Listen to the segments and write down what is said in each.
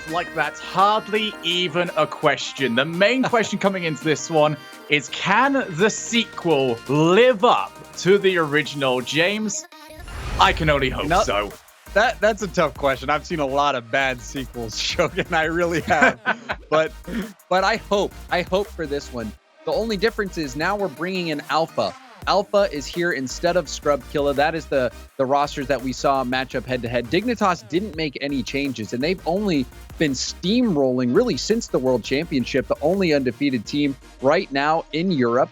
like that's hardly even a question. The main question coming into this one is, can the sequel live up to the original? James, I can only hope so. That's a tough question. I've seen a lot of bad sequels, Shogun. I really have. but I hope for this one. The only difference is now we're bringing in Alpha. Alpha is here instead of Scrub Killa. That is the rosters that we saw match up head-to-head. Dignitas didn't make any changes, and they've only been steamrolling really since the World Championship, the only undefeated team right now in Europe,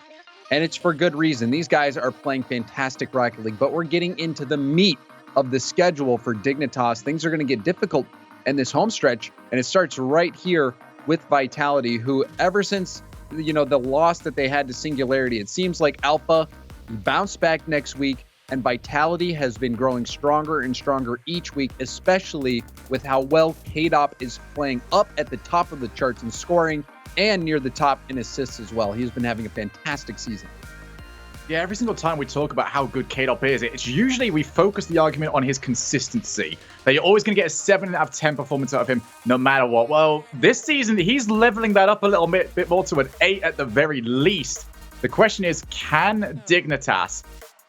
and it's for good reason. These guys are playing fantastic Rocket League, but we're getting into the meat of the schedule for Dignitas. Things are going to get difficult in this home stretch, and it starts right here with Vitality, who ever since the loss that they had to Singularity, it seems like Alpha bounced back next week, and Vitality has been growing stronger and stronger each week, especially with how well KDOP is playing up at the top of the charts in scoring and near the top in assists as well. He's been having a fantastic season. Yeah, every single time we talk about how good KDOP is, it's usually we focus the argument on his consistency. That you're always going to get a 7 out of 10 performance out of him no matter what. Well, this season, he's leveling that up a little bit more to an 8 at the very least. The question is, can Dignitas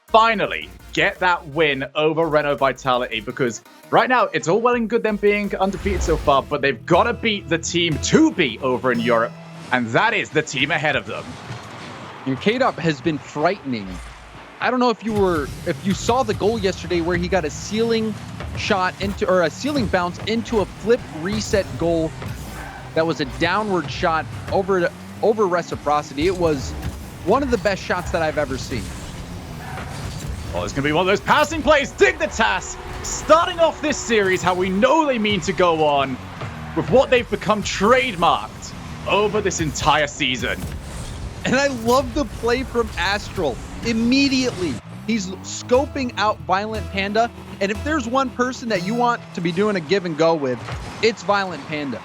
finally get that win over Renault Vitality? Because right now, it's all well and good them being undefeated so far, but they've got to beat the team to beat over in Europe, and that is the team ahead of them. Your KDOP has been frightening. I don't know if you saw the goal yesterday where he got a ceiling shot into, or a ceiling bounce into a flip reset goal that was a downward shot over reciprocity. It was one of the best shots that I've ever seen. Well, it's going to be one of those passing plays. Dignitas starting off this series how we know they mean to go on with what they've become trademarked over this entire season. And I love the play from Astral. Immediately, he's scoping out Violent Panda. And if there's one person that you want to be doing a give and go with, it's Violent Panda.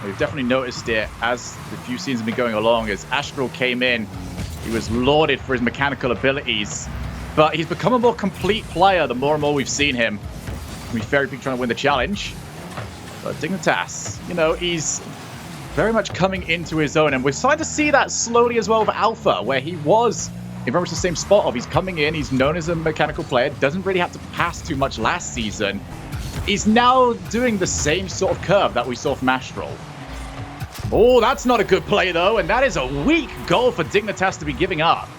We've definitely noticed it as the few scenes have been going along. As Astral came in, he was lauded for his mechanical abilities, but he's become a more complete player the more and more we've seen him. He's very big trying to win the challenge. But Dignitas, he's very much coming into his own, and we're starting to see that slowly as well with Alpha, where he was in very much the same spot of he's coming in, he's known as a mechanical player, doesn't really have to pass too much last season. He's now doing the same sort of curve that we saw from Astral. Oh, that's not a good play, though, and that is a weak goal for Dignitas to be giving up.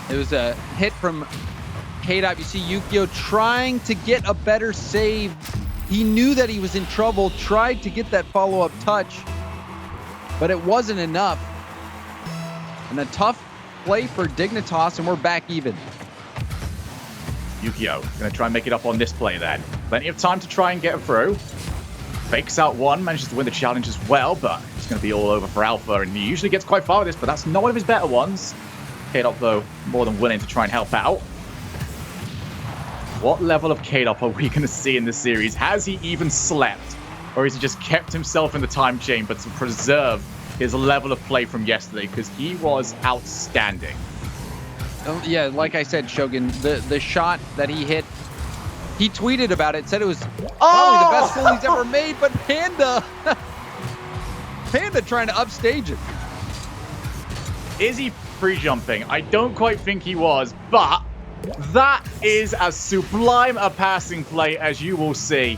It was a hit from KDOP. You see Yukio trying to get a better save. He knew that he was in trouble, tried to get that follow-up touch, but it wasn't enough. And a tough play for Dignitas, and we're back even. Yukio going to try and make it up on this play then. Plenty of time to try and get it through. Fakes out one, manages to win the challenge as well, but it's going to be all over for Alpha, and he usually gets quite far with this, but that's not one of his better ones. KDOP, though, more than willing to try and help out. What level of KDOP are we going to see in this series? Has he even slept? Or has he just kept himself in the time chamber to preserve his level of play from yesterday? Because he was outstanding. Yeah, like I said, Shogun, the shot that he hit, he tweeted about it, said it was probably the best goal he's ever made, but Panda trying to upstage it. Is he pre-jumping? I don't quite think he was, but that is as sublime a passing play as you will see.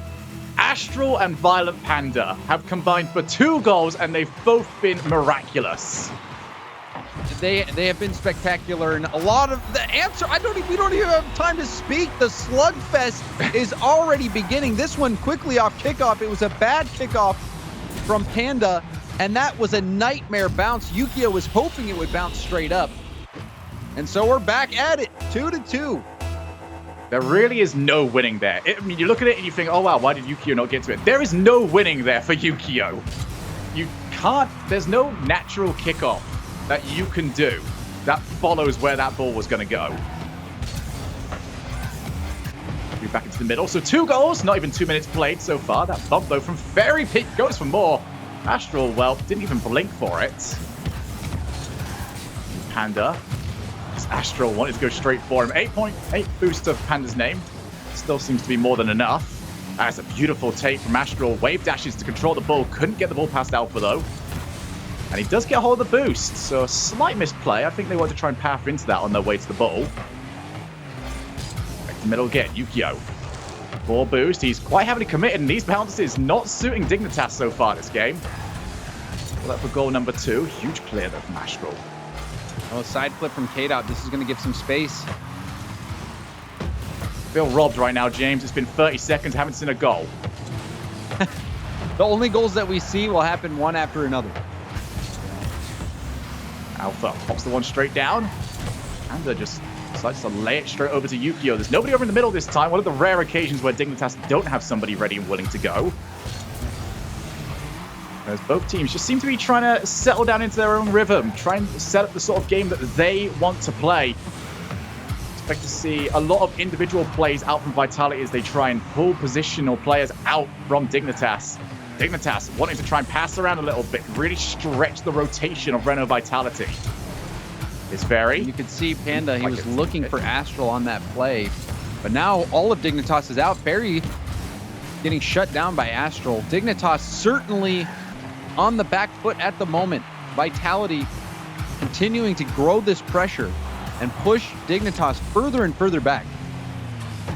Astral and Violent Panda have combined for 2 goals, and they've both been miraculous. They have been spectacular, and a lot of the answer, we don't even have time to speak. The slugfest is already beginning. This one quickly off kickoff. It was a bad kickoff from Panda, and that was a nightmare bounce. Yukio was hoping it would bounce straight up. And so we're back at it, 2-2. There really is no winning there. I mean, you look at it and you think, oh wow, why did Yukio not get to it? There is no winning there for Yukio. You can't, there's no natural kickoff that you can do that follows where that ball was going to go. Move back into the middle. So 2 goals, not even 2 minutes played so far. That bump, though, from Fairy Peak goes for more. Astral, well, didn't even blink for it. Panda. Astral wanted to go straight for him. 8.8 boost of Panda's name. Still seems to be more than enough. That's a beautiful take from Astral. Wave dashes to control the ball. Couldn't get the ball past Alpha, though. And he does get a hold of the boost. So a slight misplay. I think they want to try and path into that on their way to the ball. Back to the middle again. Yukio. Ball boost. He's quite heavily committed. And these bounces not suiting Dignitas so far this game. Well, for goal number 2. Huge clear, though, from Astral. Oh, side flip from K-Dot. This is going to give some space. Feel robbed right now, James. It's been 30 seconds. Haven't seen a goal. The only goals that we see will happen one after another. Alpha pops the one straight down. And just decides to lay it straight over to Yukio. There's nobody over in the middle this time. One of the rare occasions where Dignitas don't have somebody ready and willing to go. As both teams just seem to be trying to settle down into their own rhythm, try and set up the sort of game that they want to play. Expect to see a lot of individual plays out from Vitality as they try and pull positional players out from Dignitas. Dignitas wanting to try and pass around a little bit, really stretch the rotation of Renault Vitality. It's Fairy. You could see Panda, he was looking for Astral on that play. But now all of Dignitas is out. Fairy getting shut down by Astral. Dignitas certainly on the back foot at the moment. Vitality continuing to grow this pressure and push Dignitas further and further back.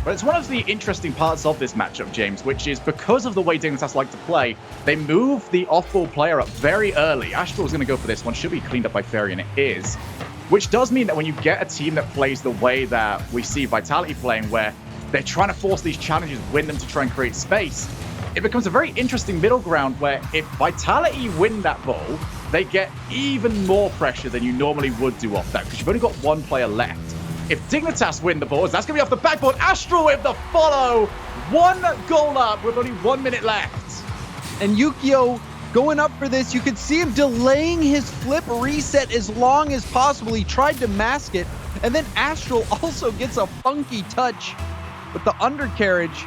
But it's one of the interesting parts of this matchup, James, which is because of the way Dignitas like to play, they move the off-ball player up very early. Astral's going to go for this one. Should be cleaned up by Fairy, and it is. Which does mean that when you get a team that plays the way that we see Vitality playing, where they're trying to force these challenges, win them to try and create space, it becomes a very interesting middle ground where if Vitality win that ball, they get even more pressure than you normally would do off that, because you've only got one player left. If Dignitas win the balls, that's going to be off the backboard. Astral with the follow. 1 goal up with only 1 minute left. And Yukio going up for this. You could see him delaying his flip reset as long as possible. He tried to mask it. And then Astral also gets a funky touch with the undercarriage.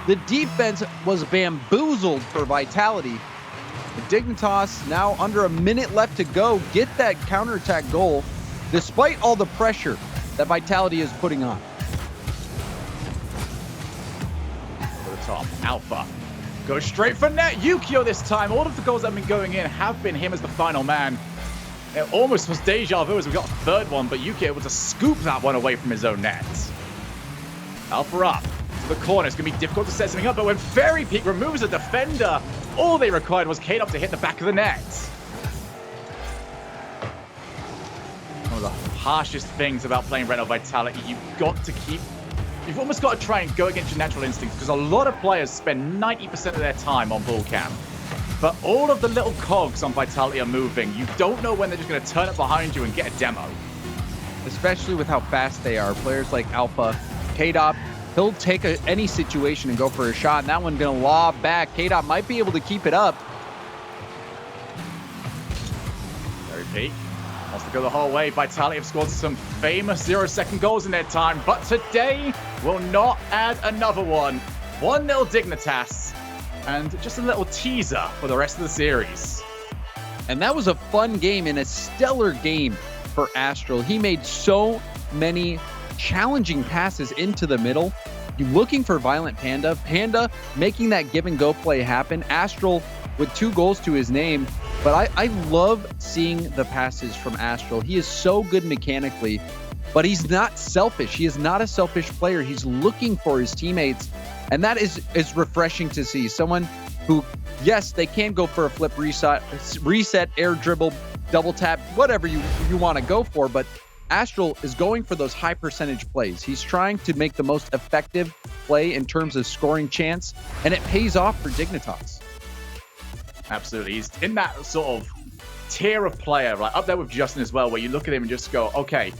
The defense was bamboozled for Vitality. Dignitas now under a minute left to go. Get that counterattack goal despite all the pressure that Vitality is putting on. To the top, Alpha goes straight for net. Yukio this time. All of the goals that have been going in have been him as the final man. It almost was deja vu as we got a third one, but Yukio able to scoop that one away from his own net. Alpha up to the corner. It's going to be difficult to set something up, but when Fairy Peak removes a defender, all they required was K-Dot to hit the back of the net. One of the harshest things about playing Renault Vitality, you've almost got to try and go against your natural instincts, because a lot of players spend 90% of their time on ball cam. But all of the little cogs on Vitality are moving. You don't know when they're just going to turn up behind you and get a demo. Especially with how fast they are. Players like Alpha, K-Dot, he'll take any situation and go for a shot. And that one going to lob back. K-Dot might be able to keep it up. Very peak. Wants to go the whole way. Vitality have scored some famous 0-second goals in their time, but today will not add another one. 1-0 Dignitas, and just a little teaser for the rest of the series. And that was a fun game and a stellar game for Astral. He made so many challenging passes into the middle. You're looking for Violent Panda. Panda making that give and go play happen. Astral with 2 goals to his name. But I love seeing the passes from Astral. He is so good mechanically, but he's not selfish. He is not a selfish player. He's looking for his teammates. And that is refreshing to see. Someone who, yes, they can go for a flip reset, air dribble, double tap, whatever you want to go for. But Astral is going for those high percentage plays. He's trying to make the most effective play in terms of scoring chance, and it pays off for Dignitas. Absolutely. He's in that sort of tier of player, like up there with Justin as well, where you look at him and just go, okay,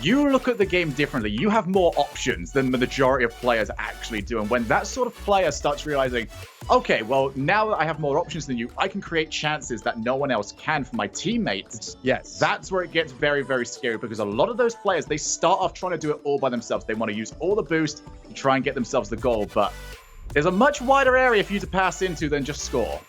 you look at the game differently. You have more options than the majority of players actually do. And when that sort of player starts realizing, okay, well, now that I have more options than you, I can create chances that no one else can for my teammates. Yes. That's where it gets very, very scary, because a lot of those players, they start off trying to do it all by themselves. They want to use all the boost to try and get themselves the goal. But there's a much wider area for you to pass into than just score.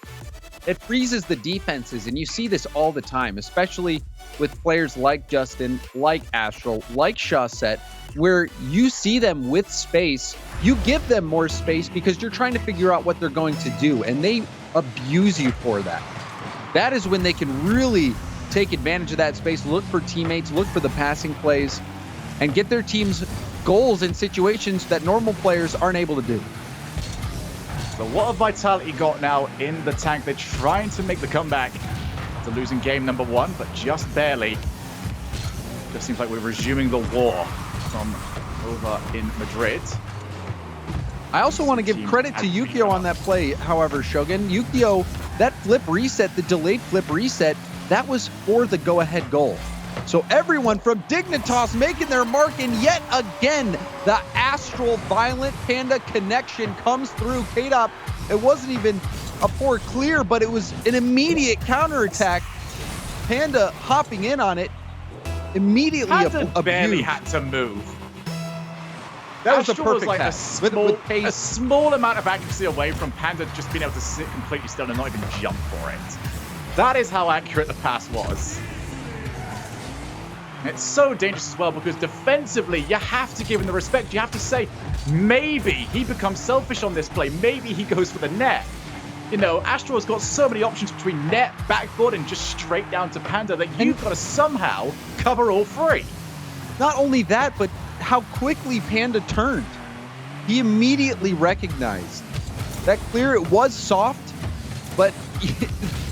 it freezes the defenses, and you see this all the time, especially with players like Justin, like Astral, like Shawset, where you see them with space, you give them more space because you're trying to figure out what they're going to do, and they abuse you for that. That is when they can really take advantage of that space, look for teammates, look for the passing plays, and get their teams goals in situations that normal players aren't able to do. So what have Vitality got now in the tank? They're trying to make the comeback after losing game number 1, but just barely. Just seems like we're resuming the war from over in Madrid. I also want to give credit to Yukio on that play, however, Shogun. Yukio, that flip reset, the delayed flip reset, that was for the go-ahead goal. So everyone from Dignitas making their mark, and yet again, the Astral Violent Panda connection comes through. K-Dop, it wasn't even a poor clear, but it was an immediate counterattack. Panda hopping in on it, immediately Panda barely had to move. That was a Astral perfect like pass. a small amount of accuracy away from Panda just being able to sit completely still and not even jump for it. That is how accurate the pass was. It's so dangerous as well because defensively, you have to give him the respect. You have to say, maybe he becomes selfish on this play. Maybe he goes for the net. You know, Astral has got so many options between net, backboard, and just straight down to Panda that you've got to somehow cover all three. Not only that, but how quickly Panda turned. He immediately recognized that clear. It was soft, but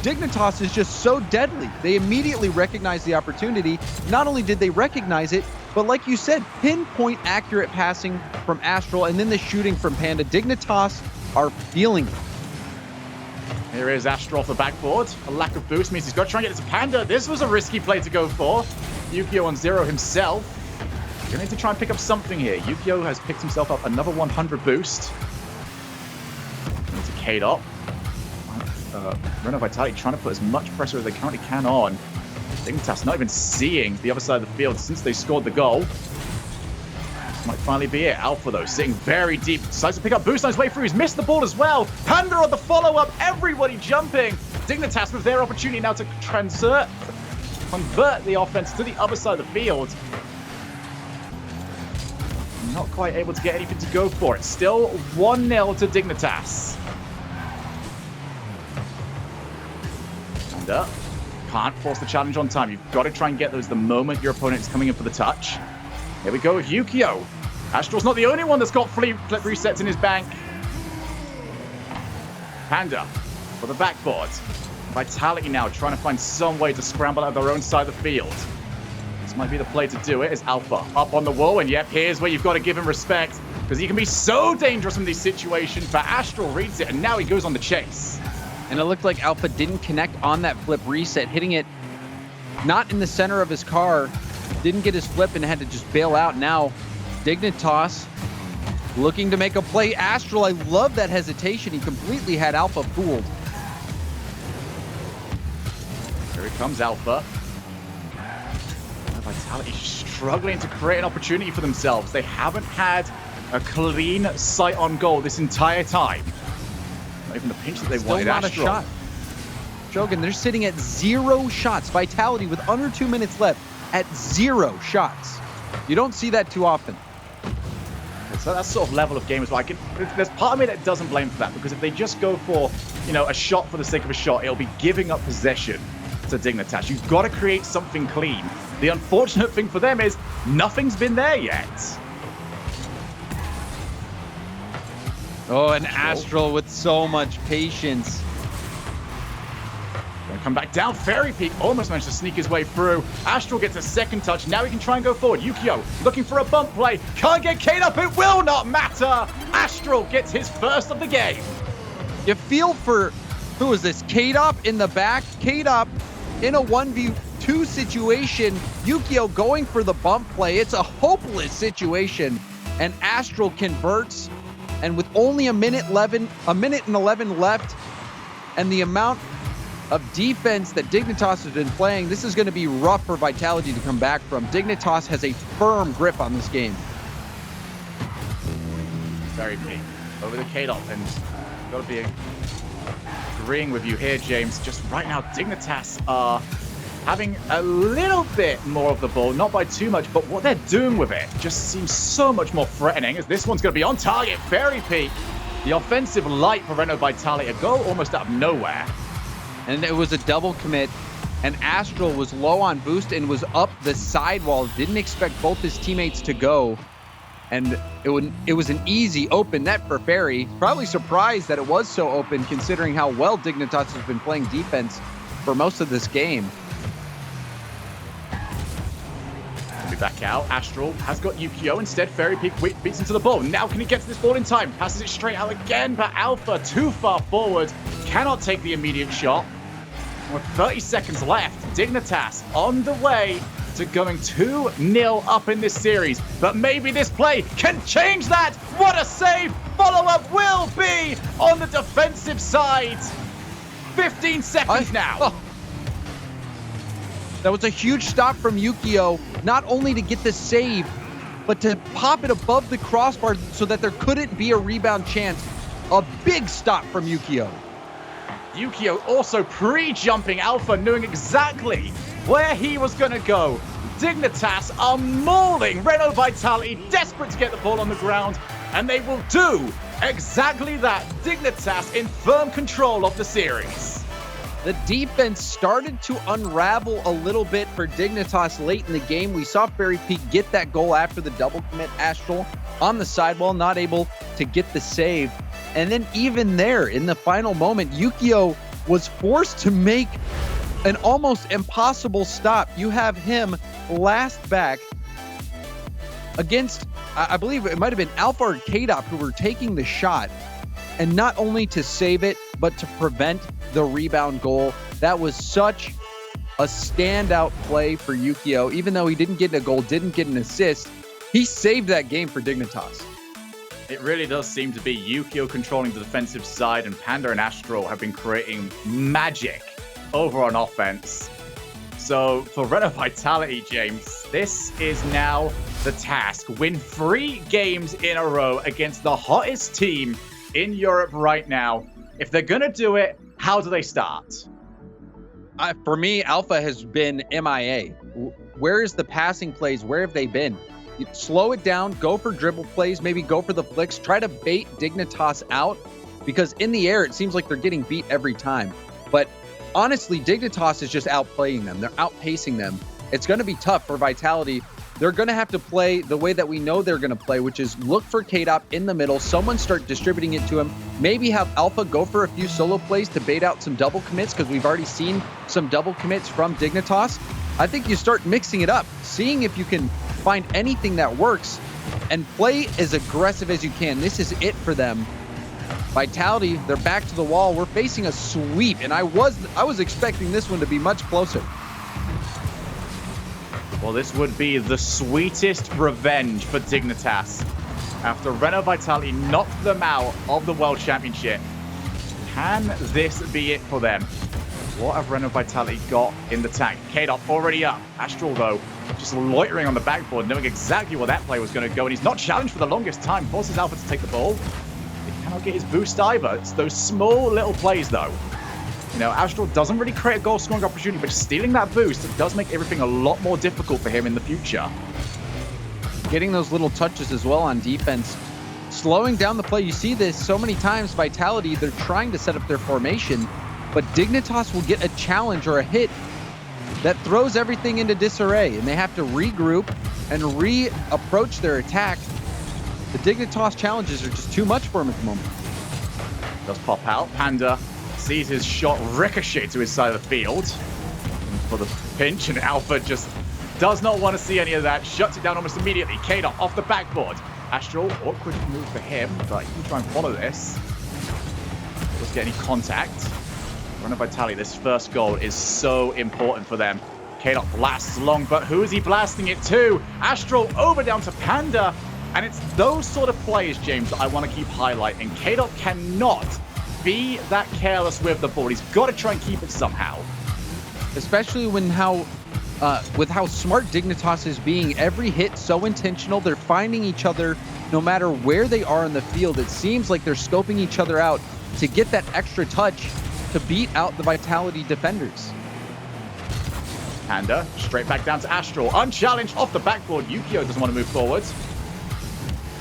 Dignitas is just so deadly. They immediately recognized the opportunity. Not only did they recognize it, but like you said, pinpoint accurate passing from Astral and then the shooting from Panda. Dignitas are feeling it. Here is Astral off the backboard. A lack of boost means he's got to try and get it to Panda. This was a risky play to go for. Yukio on 0 himself. Going to need to try and pick up something here. Yukio has picked himself up another 100 boost. Into K-Dop. Renault Vitality trying to put as much pressure as they currently can on. Dignitas not even seeing the other side of the field since they scored the goal. This might finally be it. Alpha, though, sitting very deep. Decides to pick up boost on his way through. He's missed the ball as well. Panda on the follow-up. Everybody jumping. Dignitas with their opportunity now to convert the offense to the other side of the field. Not quite able to get anything to go for it. Still 1-0 to Dignitas. Can't force the challenge on time. You've got to try and get those the moment your opponent is coming in for the touch. Here we go with Yukio. Astral's not the only one that's got flip resets in his bank. Panda for the backboard. Vitality now trying to find some way to scramble out their own side of the field. This might be the play to do it. As Alpha up on the wall, and yep, here's where you've got to give him respect because he can be so dangerous in these situations. But Astral reads it, and now he goes on the chase. And it looked like Alpha didn't connect on that flip reset, hitting it not in the center of his car, didn't get his flip and had to just bail out. Now, Dignitas looking to make a play. Astral, I love that hesitation. He completely had Alpha fooled. Here it comes, Alpha. Vitality struggling to create an opportunity for themselves. They haven't had a clean sight on goal this entire time. Not even the pinch that they wanted. Still not a shot. Shogun, they're sitting at 0 shots. Vitality with under 2 minutes left at 0 shots. You don't see that too often. So that sort of level of game as well. There's part of me that doesn't blame for that because if they just go for, you know, a shot for the sake of a shot, it'll be giving up possession to Dignitas. You've got to create something clean. The unfortunate thing for them is nothing's been there yet. Oh, and Astral with so much patience. Gonna come back down. Fairy Peak almost managed to sneak his way through. Astral gets a second touch. Now he can try and go forward. Yukio looking for a bump play. Can't get Kate up. It will not matter. Astral gets his first of the game. You feel for, who is this? K-Dop in the back. K-Dop in a 1v2 situation. Yukio going for the bump play. It's a hopeless situation. And Astral converts. And with only a minute and 11 left, and the amount of defense that Dignitas has been playing, this is going to be rough for Vitality to come back from. Dignitas has a firm grip on this game. Very big. Over the K-Dop, and got to be Agreeing with you here, James. Just right now, Dignitas are having a little bit more of the ball, not by too much, but what they're doing with it just seems so much more threatening, as this one's going to be on target. Fairy Peak, the offensive light for Renault Vitality, a goal almost out of nowhere. And it was a double commit, and Astral was low on boost and was up the sidewall. Didn't expect both his teammates to go, and it was an easy open net for Fairy. Probably surprised that it was so open, considering how well Dignitas has been playing defense for most of this game. Back out. Astral has got Yukio. Instead, Fairy Peak beats into the ball. Now can he get to this ball in time? Passes it straight out again, but Alpha too far forward. Cannot take the immediate shot. With 30 seconds left, Dignitas on the way to going 2-0 up in this series. But maybe this play can change that. What a save! Follow-up will be on the defensive side. 15 seconds now. Oh. That was a huge stop from Yukio, not only to get the save, but to pop it above the crossbar so that there couldn't be a rebound chance. A big stop from Yukio. Yukio also pre-jumping Alpha, knowing exactly where he was going to go. Dignitas are mauling Renault Vitality, desperate to get the ball on the ground, and they will do exactly that. Dignitas in firm control of the series. The defense started to unravel a little bit for Dignitas late in the game. We saw Fairy Peak get that goal after the double commit. Astral on the sidewall, not able to get the save. And then even there, in the final moment, Yukio was forced to make an almost impossible stop. You have him last back against, I believe it might have been Alpha or K-Dop who were taking the shot. And not only to save it, but to prevent the rebound goal. That was such a standout play for Yukio. Even though he didn't get a goal, didn't get an assist, he saved that game for Dignitas. It really does seem to be Yukio controlling the defensive side, and Panda and Astral have been creating magic over on offense. So for Renault Vitality, James, this is now the task. Win 3 games in a row against the hottest team in Europe right now. If they're going to do it, how do they start? For me, Alpha has been MIA. Where is the passing plays? Where have they been? You slow it down, go for dribble plays, maybe go for the flicks, try to bait Dignitas out, because in the air, it seems like they're getting beat every time. But honestly, Dignitas is just outplaying them. They're outpacing them. It's going to be tough for Vitality. They're going to have to play the way that we know they're going to play, which is look for K-Dop in the middle, someone start distributing it to him, maybe have Alpha go for a few solo plays to bait out some double commits, because we've already seen some double commits from Dignitas. I think you start mixing it up, seeing if you can find anything that works, and play as aggressive as you can. This is it for them. Vitality, they're back to the wall. We're facing a sweep, and I was expecting this one to be much closer. Well, this would be the sweetest revenge for Dignitas after Renault Vitality knocked them out of the World Championship. Can this be it for them? What have Renault Vitality got in the tank? K-Dop already up. Astral, though, just loitering on the backboard, knowing exactly where that play was going to go, and he's not challenged for the longest time. Forces Alpha to take the ball. He cannot get his boost either. It's those small little plays, though. You know, Astral doesn't really create a goal-scoring opportunity, but stealing that boost does make everything a lot more difficult for him in the future. Getting those little touches as well on defense. Slowing down the play. You see this so many times. Vitality, they're trying to set up their formation, but Dignitas will get a challenge or a hit that throws everything into disarray, and they have to regroup and re-approach their attack. The Dignitas challenges are just too much for him at the moment. Does pop out. Panda sees his shot ricochet to his side of the field for the pinch, and Alpha just does not want to see any of that. Shuts it down almost immediately. K-Dop off the backboard. Astral, awkward move for him, but he can try and follow this. Doesn't get any contact. Renault Vitality, this first goal is so important for them. K-Dop blasts long, but who is he blasting it to? Astral over down to Panda, and it's those sort of plays, James, that I want to keep highlighting. K-Dop cannot be that careless with the ball. He's got to try and keep it somehow. Especially with how smart Dignitas is being. Every hit so intentional. They're finding each other no matter where they are in the field. It seems like they're scoping each other out to get that extra touch to beat out the Vitality defenders. Panda straight back down to Astral. Unchallenged off the backboard. Yukio doesn't want to move forwards.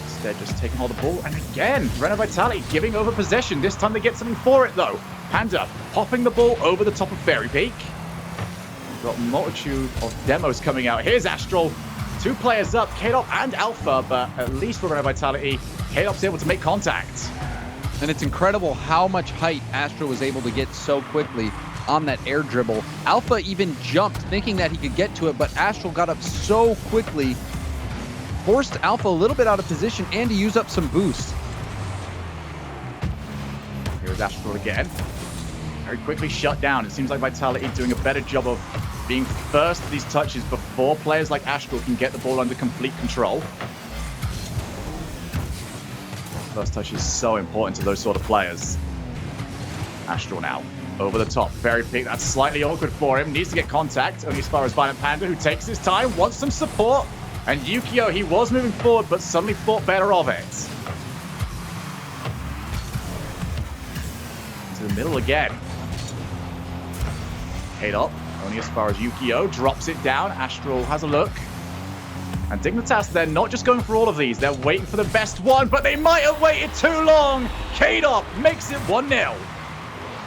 Instead, just taking hold of the ball. And again, Renault Vitality giving over possession. This time they get something for it, though. Panda popping the ball over the top of Fairy Peak. We've got a multitude of demos coming out. Here's Astral. 2 players up, K-Dop and Alpha, but at least for Renault Vitality, K-Dop's able to make contact. And it's incredible how much height Astral was able to get so quickly on that air dribble. Alpha even jumped thinking that he could get to it, but Astral got up so quickly, forced Alpha a little bit out of position and to use up some boost. Here's Astral again. Very quickly shut down. It seems like Vitality doing a better job of being first to these touches before players like Astral can get the ball under complete control. First touch is so important to those sort of players. Astral now. Over the top. Very big. That's slightly awkward for him. Needs to get contact. Only as far as Violent Panda, who takes his time, wants some support. And Yukio, he was moving forward, but suddenly thought better of it. To the middle again. K-Dop, only as far as Yukio. Drops it down. Astral has a look. And Dignitas, they're not just going for all of these. They're waiting for the best one, but they might have waited too long. K-Dop makes it 1-0.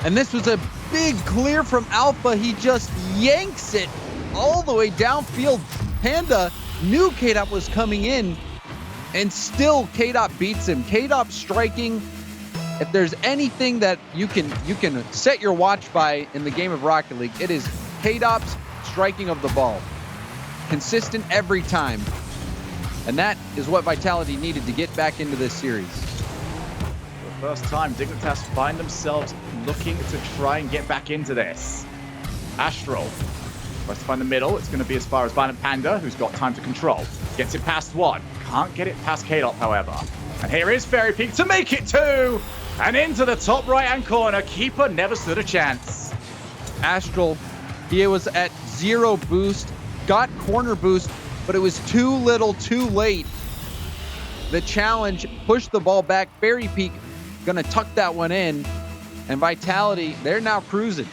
And this was a big clear from Alpha. He just yanks it all the way downfield. Panda knew K-Dop was coming in, and still K-Dop beats him. K-Dop striking. If there's anything that you can set your watch by in the game of Rocket League, it is K-Dop's striking of the ball. Consistent every time. And that is what Vitality needed to get back into this series. For the first time, Dignitas find themselves looking to try and get back into this. Astral tries to find the middle. It's going to be as far as Violent Panda, who's got time to control. Gets it past 1. Can't get it past K-Dop, however. And here is Fairy Peak to make it 2. And into the top right-hand corner. Keeper never stood a chance. Astral, he was at 0 boost. Got corner boost, but it was too little, too late. The challenge pushed the ball back. Fairy Peak gonna tuck that one in, and Vitality, they're now cruising.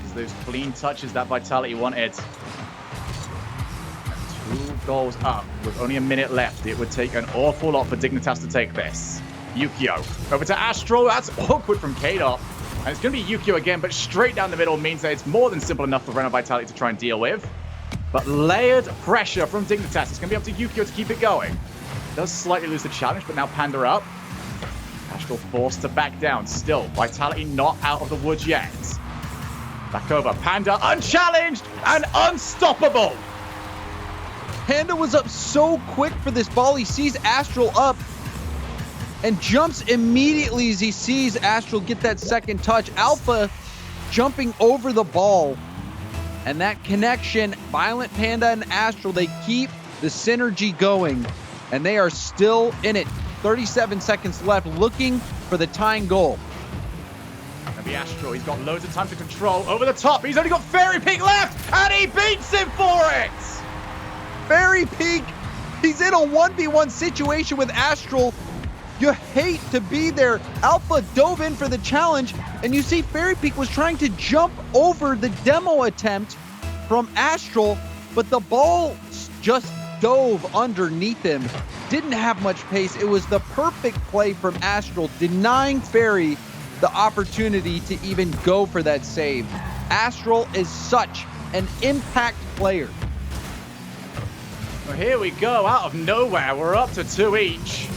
It's those clean touches that Vitality wanted. 2 goals up with only a minute left. It would take an awful lot for Dignitas to take this. Yukio over to Astral. That's awkward from K-Dop. And it's going to be Yukio again, but straight down the middle means that it's more than simple enough for Renault Vitality to try and deal with. But layered pressure from Dignitas. It's going to be up to Yukio to keep it going. Does slightly lose the challenge, but now Panda up. Astral forced to back down. Still, Vitality not out of the woods yet. Back over. Panda unchallenged and unstoppable. Panda was up so quick for this ball. He sees Astral up and jumps immediately as he sees Astral get that second touch. Alpha jumping over the ball. And that connection, Violent Panda and Astral, they keep the synergy going. And they are still in it. 37 seconds left, looking for the tying goal. And the Astral, he's got loads of time to control. Over the top, he's only got Fairy Peak left, and he beats him for it! Fairy Peak, he's in a 1v1 situation with Astral. You hate to be there. Alpha dove in for the challenge, and you see Fairy Peak was trying to jump over the demo attempt from Astral, but the ball just dove underneath him. Didn't have much pace. It was the perfect play from Astral, denying Fairy the opportunity to even go for that save. Astral is such an impact player. Well, here we go, out of nowhere. We're up to 2 each.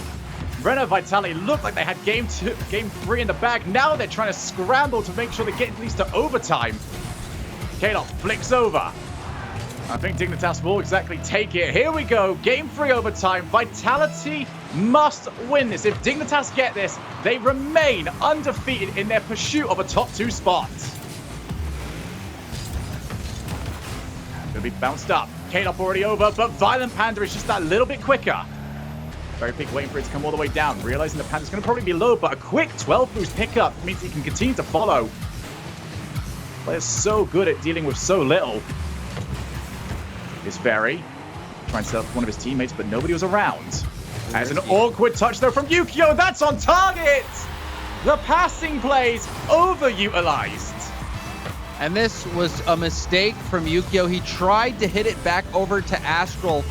Renault Vitality looked like they had game 3 in the bag. Now they're trying to scramble to make sure they get at least to overtime. K-Dop flicks over. I think Dignitas will exactly take it. Here we go. Game 3 overtime. Vitality must win this. If Dignitas get this, they remain undefeated in their pursuit of a top 2 spot. Gonna be bounced up. K-Dop already over, but Violent Panda is just that little bit quicker. Fairy Peak waiting for it to come all the way down, realizing the Panda's going to probably be low, but a quick 12 boost pickup means he can continue to follow. Player's so good at dealing with so little. Here's Fairy trying to set up one of his teammates, but nobody was around. As an awkward touch, though, from Yukio. That's on target! The passing plays overutilized. And this was a mistake from Yukio. He tried to hit it back over to Astral.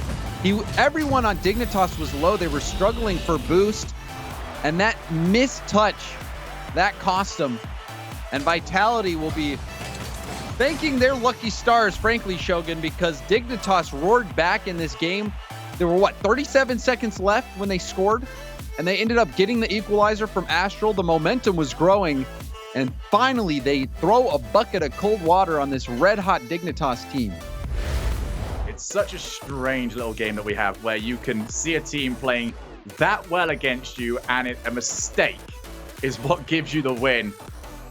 Everyone on Dignitas was low. They were struggling for boost. And that missed touch, that cost them. And Vitality will be thanking their lucky stars, frankly, Shogun, because Dignitas roared back in this game. There were, 37 seconds left when they scored? And they ended up getting the equalizer from Astral. The momentum was growing. And finally, they throw a bucket of cold water on this red-hot Dignitas team. It's such a strange little game that we have where you can see a team playing that well against you, and a mistake is what gives you the win.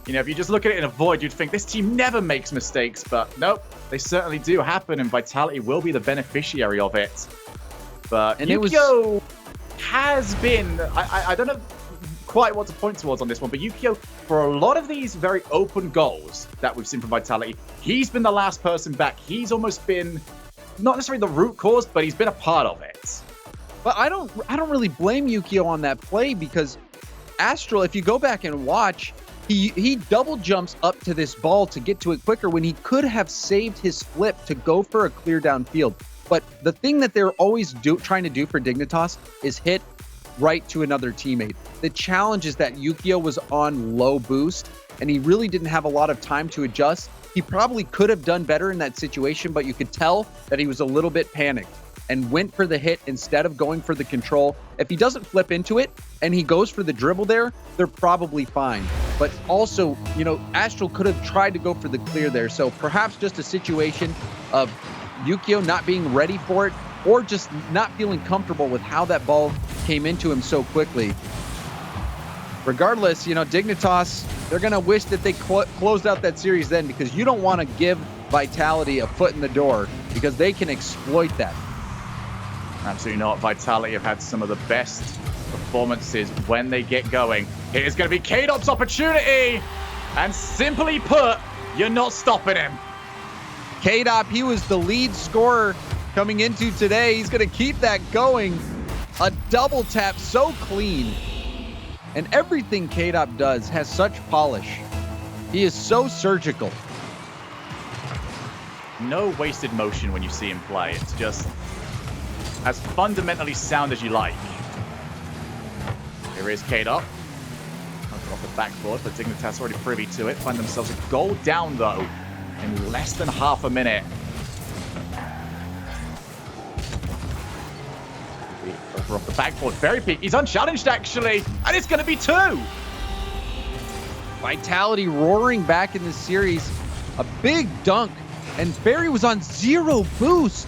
You know, if you just look at it in a void, you'd think this team never makes mistakes, but nope, they certainly do happen, and Vitality will be the beneficiary of it. But Yukio has been, I don't know quite what to point towards on this one, but Yukio, for a lot of these very open goals that we've seen from Vitality, he's been the last person back. He's almost been, not necessarily the root cause, but he's been a part of it. But I don't really blame Yukio on that play, because Astral, if you go back and watch, he double jumps up to this ball to get to it quicker when he could have saved his flip to go for a clear downfield. But the thing that they're always trying to do for Dignitas is hit right to another teammate. The challenge is that Yukio was on low boost, and he really didn't have a lot of time to adjust. He probably could have done better in that situation, but you could tell that he was a little bit panicked and went for the hit instead of going for the control. If he doesn't flip into it and he goes for the dribble there, they're probably fine. But also, you know, Astral could have tried to go for the clear there. So perhaps just a situation of Yukio not being ready for it, or just not feeling comfortable with how that ball came into him so quickly. Regardless, you know, Dignitas, they're going to wish that they closed out that series then, because you don't want to give Vitality a foot in the door, because they can exploit that. Absolutely not. Vitality have had some of the best performances when they get going. It is going to be K-Dop's opportunity, and simply put, you're not stopping him. K-Dop, he was the lead scorer coming into today. He's going to keep that going. A double tap so clean. And everything K-Dop does has such polish. He is so surgical. No wasted motion when you see him play. It's just as fundamentally sound as you like. Here is K-Dop. Off the backboard, but Dignitas already privy to it. Find themselves a goal down, though, in less than half a minute. Over off the backboard, Fairy Peak. He's unchallenged, actually, and it's going to be 2. Vitality roaring back in this series. A big dunk, and Fairy was on 0 boost.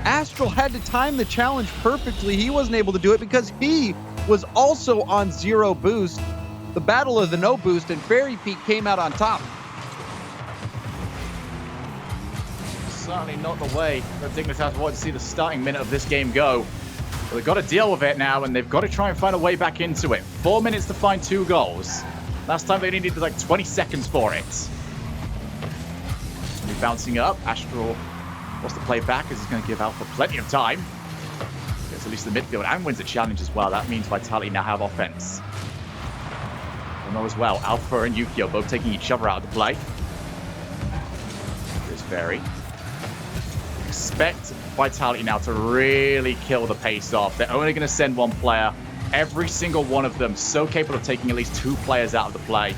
Astral had to time the challenge perfectly. He wasn't able to do it because he was also on 0 boost. The battle of the no boost, and Fairy Peak came out on top. Certainly not the way that Dignitas want to see the starting minute of this game go. But they've got to deal with it now, and they've got to try and find a way back into it. 4 minutes to find 2 goals. Last time they needed like 20 seconds for it. He's bouncing up. Astral wants to play back, as he's going to give Alpha plenty of time. Gets at least the midfield and wins the challenge as well. That means Vitality now have offense. Renault as well. Alpha and Yukio both taking each other out of the play. Here's Fairy. Expect Vitality now to really kill the pace off. They're only going to send 1 player. Every single one of them so capable of taking at least 2 players out of the play.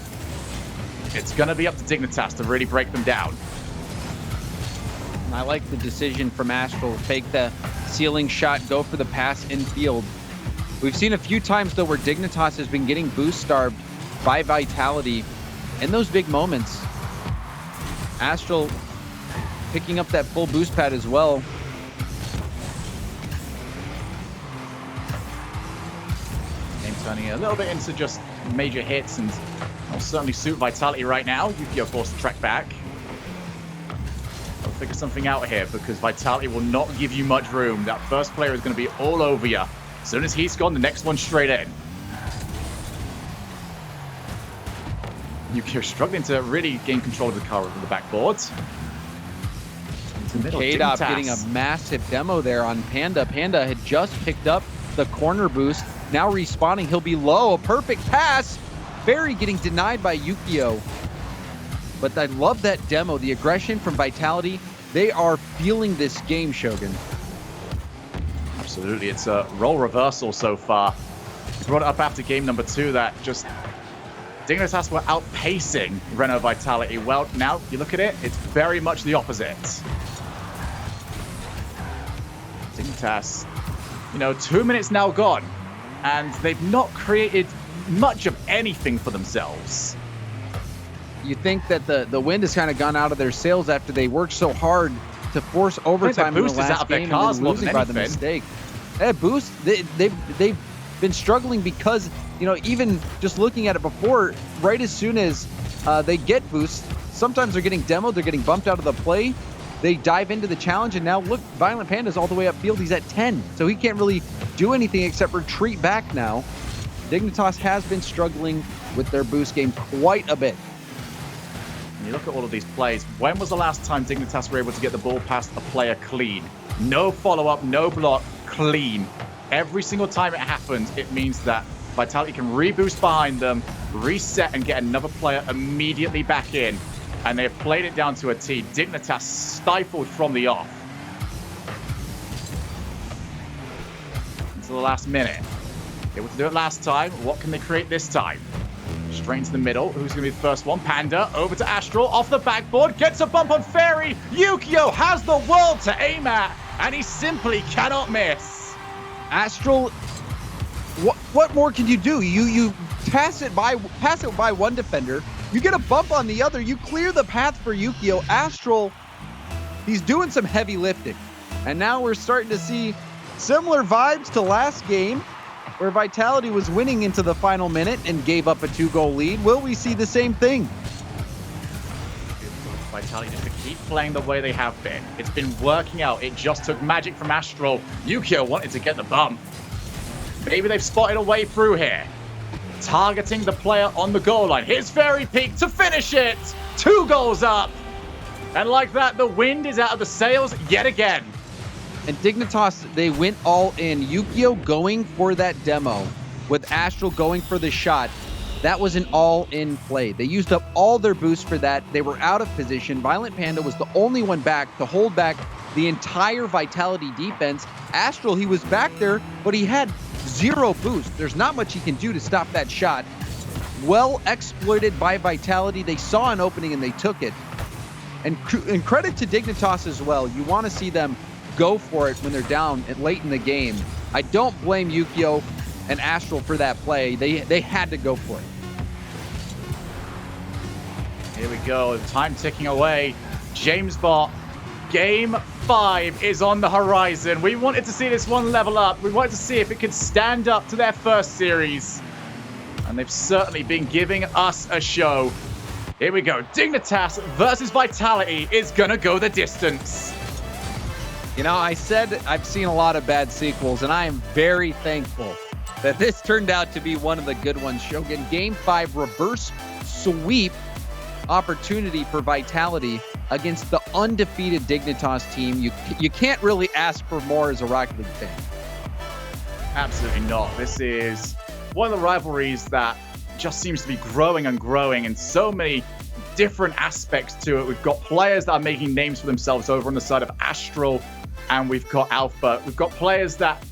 It's going to be up to Dignitas to really break them down. I like the decision from Astral. Fake the ceiling shot, go for the pass infield. We've seen a few times, though, where Dignitas has been getting boost starved by Vitality in those big moments. Astral picking up that full boost pad as well. Game turning a little bit into just major hits, and will certainly suit Vitality right now. Yukio forced to track back. I'll figure something out here, because Vitality will not give you much room. That first player is going to be all over you. As soon as he's gone, the next one's straight in. Yukio struggling to really gain control of the car over the backboard. K-Dop getting a massive demo there on Panda. Panda had just picked up the corner boost. Now respawning, he'll be low. A perfect pass. Fairy getting denied by Yukio. But I love that demo, the aggression from Vitality. They are feeling this game, Shogun. Absolutely, it's a role reversal so far. We brought it up after game number 2 that just Dignitas were outpacing Renault Vitality. Well, now you look at it, it's very much the opposite. Dignitas, 2 minutes now gone, and they've not created much of anything for themselves. You think that the wind has kind of gone out of their sails after they worked so hard to force overtime in the last game and then losing by the mistake. Boost, they've been struggling because, even just looking at it before, right as soon as they get boost, sometimes they're getting demoed, they're getting bumped out of the play. They dive into the challenge, and now look, Violent Panda's all the way upfield. He's at 10, so he can't really do anything except retreat back now. Dignitas has been struggling with their boost game quite a bit. You look at all of these plays. When was the last time Dignitas were able to get the ball past a player clean? No follow-up, no block, clean. Every single time it happens, it means that Vitality can reboost behind them, reset, and get another player immediately back in. And they've played it down to a T. Dignitas stifled from the off. Until the last minute. Able to do it last time. What can they create this time? Straight into the middle. Who's going to be the first one? Panda over to Astral. Off the backboard. Gets a bump on Fairy. Yukio has the world to aim at. And he simply cannot miss. Astral, what more can you do? You pass it by one defender. You get a bump on the other. You clear the path for Yukio. Astral, he's doing some heavy lifting. And now we're starting to see similar vibes to last game, where Vitality was winning into the final minute and gave up a 2-goal lead. Will we see the same thing? Vitality just to keep playing the way they have been. It's been working out. It just took magic from Astral. Yukio wanted to get the bump. Maybe they've spotted a way through here. Targeting the player on the goal line. Here's Fairy Peak to finish it. 2 goals up. And like that, the wind is out of the sails yet again. And Dignitas, they went all in. Yukio going for that demo with Astral going for the shot. That was an all-in play. They used up all their boosts for that. They were out of position. Violent Panda was the only one back to hold back the entire Vitality defense. Astral, he was back there, but he had 0 boost. There's not much he can do to stop that shot. Well exploited by Vitality. They saw an opening and they took it. And credit to Dignitas as well. You want to see them go for it when they're down late in the game. I don't blame Yukio and Astral for that play. They had to go for it. Here we go. Time ticking away. James Bot, game 5 is on the horizon. We wanted to see this one level up. We wanted to see if it could stand up to their first series. And they've certainly been giving us a show. Here we go. Dignitas versus Vitality is gonna go the distance. I said I've seen a lot of bad sequels, and I am very thankful that this turned out to be one of the good ones. Shogun, Game 5 reverse sweep opportunity for Vitality against the undefeated Dignitas team. You can't really ask for more as a Rocket League fan. Absolutely not. This is one of the rivalries that just seems to be growing and growing in so many different aspects to it. We've got players that are making names for themselves over on the side of Astral, and we've got Alpha. We've got players that,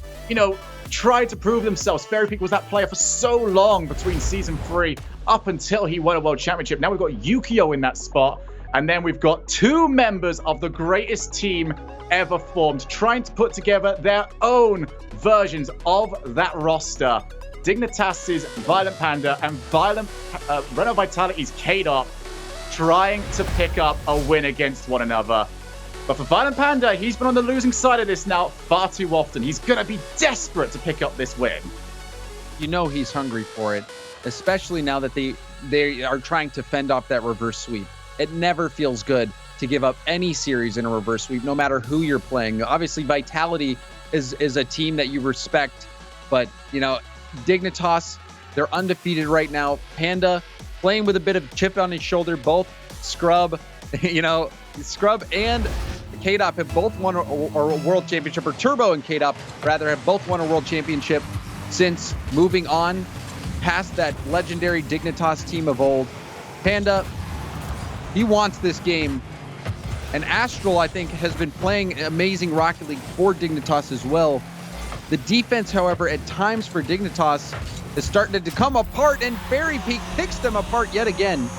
tried to prove themselves. Fairy Peak was that player for so long between Season 3 up until he won a World Championship. Now we've got Yukio in that spot, and then we've got 2 members of the greatest team ever formed trying to put together their own versions of that roster. Dignitas' Violent Panda and Renault Vitality's K-Dot trying to pick up a win against one another. But for Violent Panda, he's been on the losing side of this now far too often. He's going to be desperate to pick up this win. He's hungry for it, especially now that they are trying to fend off that reverse sweep. It never feels good to give up any series in a reverse sweep, no matter who you're playing. Obviously, Vitality is a team that you respect, but, Dignitas, they're undefeated right now. Panda playing with a bit of chip on his shoulder, both Scrub, Scrub and K-Dop have both won a world championship, or Turbo and K-Dop rather have both won a world championship since moving on past that legendary Dignitas team of old. Panda, he wants this game. And Astral, I think, has been playing amazing Rocket League for Dignitas as well. The defense, however, at times for Dignitas is starting to come apart, and Fairy Peak picks them apart yet again.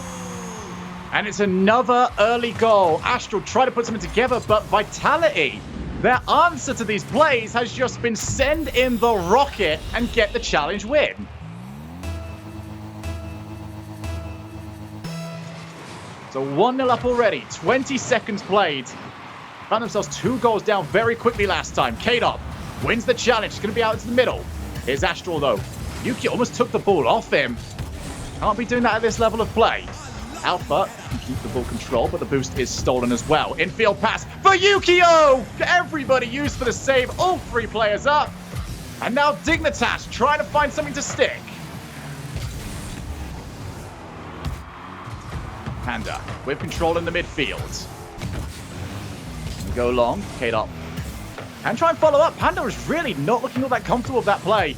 And it's another early goal. Astral tried to put something together, but Vitality, their answer to these plays has just been send in the rocket and get the challenge win. So 1-0 up already, 20 seconds played. Found themselves 2 goals down very quickly last time. K-Dop wins the challenge. It's going to be out into the middle. Here's Astral, though. Yuki almost took the ball off him. Can't be doing that at this level of play. Alpha can keep the ball control, but the boost is stolen as well. Infield pass for Yukio! Everybody used for the save. All 3 players up. And now Dignitas trying to find something to stick. Panda with control in the midfield. Go long, K-Dop. And try and follow up. Panda is really not looking all that comfortable with that play.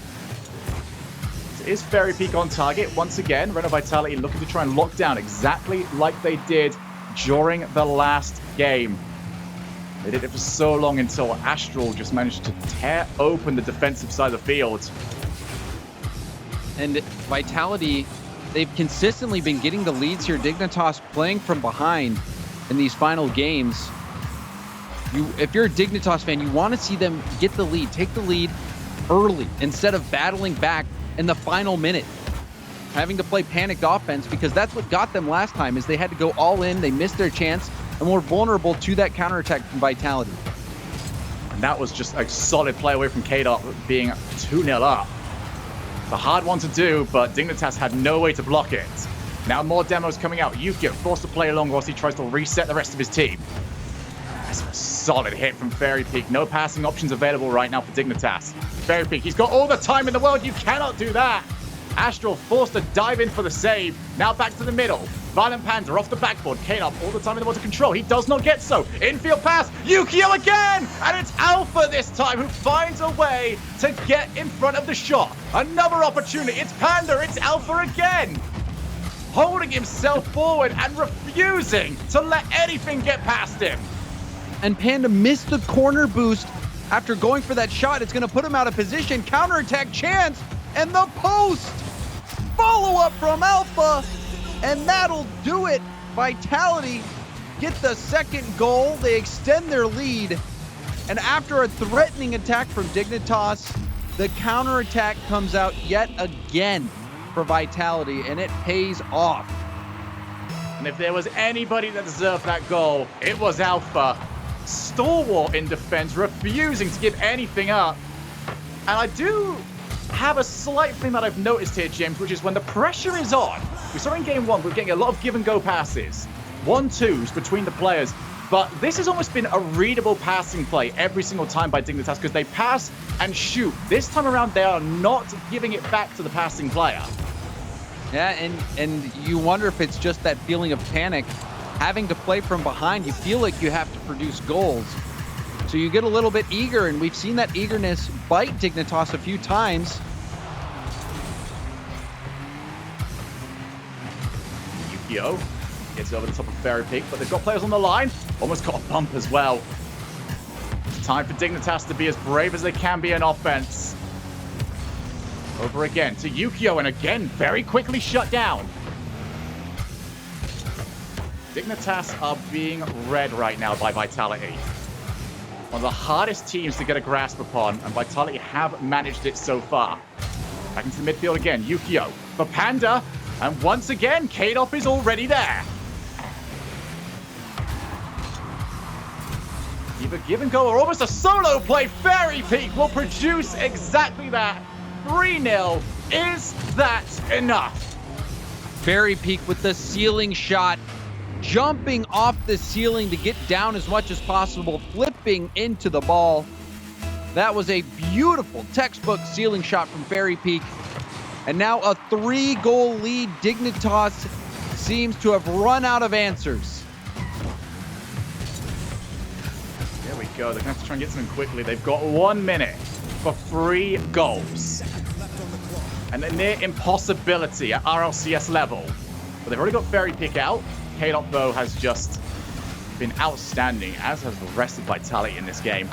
It is Fairy Peak on target once again. Renault Vitality looking to try and lock down exactly like they did during the last game. They did it for so long until Astral just managed to tear open the defensive side of the field. And Vitality, they've consistently been getting the leads here. Dignitas playing from behind in these final games. If you're a Dignitas fan, you want to see them get the lead, take the lead early instead of battling back in the final minute, having to play panicked offense, because that's what got them last time, is they had to go all in, they missed their chance, and were vulnerable to that counterattack from Vitality. And that was just a solid play away from K-Dop, being 2-0 up. It's a hard one to do, but Dignitas had no way to block it. Now more demos coming out. Yukio forced to play along whilst he tries to reset the rest of his team. That's a solid hit from Fairy Peak. No passing options available right now for Dignitas. Fairy Peak, he's got all the time in the world. You cannot do that. Astral forced to dive in for the save. Now back to the middle. Violent Panda off the backboard. K-Dop all the time in the world to control. He does not get so. Infield pass. Yukio again. And it's Alpha this time who finds a way to get in front of the shot. Another opportunity. It's Panda. It's Alpha again. Holding himself forward and refusing to let anything get past him. And Panda missed the corner boost after going for that shot. It's going to put him out of position. Counterattack chance. And the post. Follow up from Alpha. And that'll do it. Vitality get the second goal. They extend their lead. And after a threatening attack from Dignitas, the counterattack comes out yet again for Vitality, and it pays off. And if there was anybody that deserved that goal, it was Alpha. Stalwart in defense, refusing to give anything up. And I do have a slight thing that I've noticed here, James, which is when the pressure is on. We saw in game 1, we're getting a lot of give and go passes. 1-2s between the players. But this has almost been a readable passing play every single time by Dignitas, because they pass and shoot. This time around, they are not giving it back to the passing player. Yeah, and you wonder if it's just that feeling of panic. Having to play from behind, you feel like you have to produce goals. So you get a little bit eager, and we've seen that eagerness bite Dignitas a few times. Yukio gets over the top of Fairy Peak, but they've got players on the line. Almost got a bump as well. It's time for Dignitas to be as brave as they can be in offense. Over again to Yukio, and again, very quickly shut down. Dignitas are being read right now by Vitality. One of the hardest teams to get a grasp upon, and Vitality have managed it so far. Back into the midfield again, Yukio for Panda, and once again, K-Dop is already there. Either give and go or almost a solo play. Fairy Peak will produce exactly that. 3-0. Is that enough? Fairy Peak with the ceiling shot, jumping off the ceiling to get down as much as possible, flipping into the ball. That was a beautiful textbook ceiling shot from Fairy Peak. And now a 3-goal lead. Dignitas seems to have run out of answers. Here we go. They're going to have to try and get something quickly. They've got 1 minute for 3 goals. And a near impossibility at RLCS level. But they've already got Fairy Pick out. K-Dot, though, has just been outstanding, as has the rest of Vitality in this game.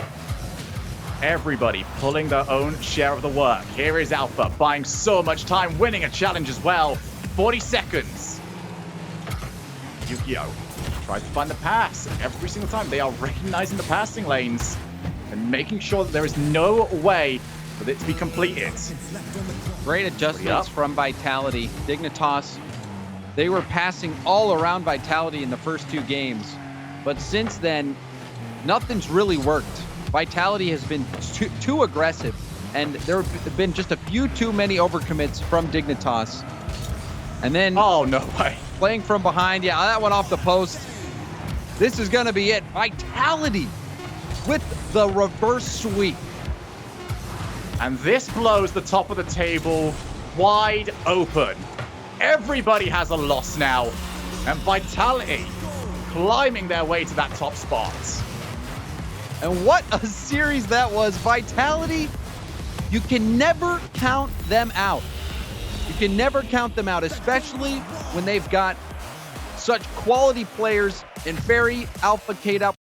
Everybody pulling their own share of the work. Here is Alpha, buying so much time, winning a challenge as well. 40 seconds. Yu-Gi-Oh! Tries to find the pass. Every single time, they are recognizing the passing lanes and making sure that there is no way for it to be completed. Great adjustments from Vitality. Dignitas, they were passing all around Vitality in the first 2 games. But since then, nothing's really worked. Vitality has been too aggressive, and there have been just a few too many overcommits from Dignitas. And then, oh, no way. Playing from behind, yeah, that went off the post. This is going to be it. Vitality with the reverse sweep. And this blows the top of the table wide open. Everybody has a loss now, and Vitality climbing their way to that top spot. And what a series that was. Vitality, you can never count them out. You can never count them out, especially when they've got such quality players in Fairy, Alpha, K-Dot,